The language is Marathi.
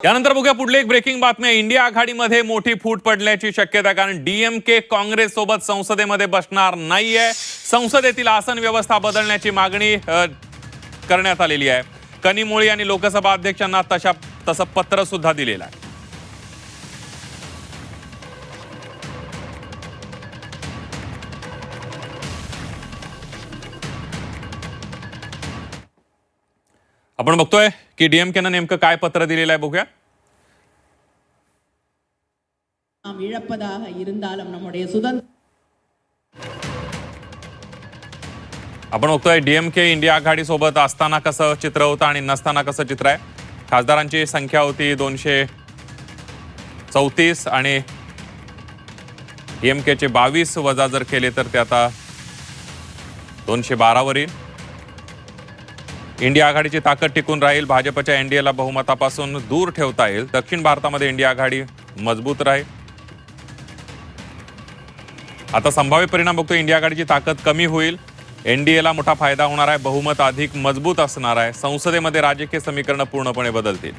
यानंतर बघूया पुढली एक ब्रेकिंग बातमी आहे। इंडिया आघाडीमध्ये मोठी फूट पडण्याची शक्यता, कारण डीएमके काँग्रेस सोबत संसदेमध्ये बसणार नाहीये। संसदेतील आसन व्यवस्था बदलण्याची मागणी करण्यात आलेली आहे। कनिमोळी यांनी लोकसभा अध्यक्षांना तसं पत्र सुद्धा दिलेलं आहे। आपण बघतोय की डीएमकेनं नेमकं काय पत्र दिलेलं आहे, बघूया। आपण बघतोय डीएमके इंडिया आघाडी सोबत असताना कसं चित्र होतं आणि नसताना कसं चित्र आहे। खासदारांची संख्या होती 234 आणि डीएमकेचे 22 वजा जर केले तर ते आता 212 वर येईल। इंडिया आघाडीची ताकद टिकून राहील, भाजपच्या एनडीएला बहुमतापासून दूर ठेवता येईल। दक्षिण भारतामध्ये इंडिया आघाडी मजबूत राहील। आता संभाव्य परिणाम बघतो, इंडिया आघाडीची ताकद कमी होईल, एनडीएला मोठा फायदा होणार आहे, बहुमत अधिक मजबूत असणार आहे, संसदेमध्ये राजकीय समीकरण पूर्णपणे बदलतील।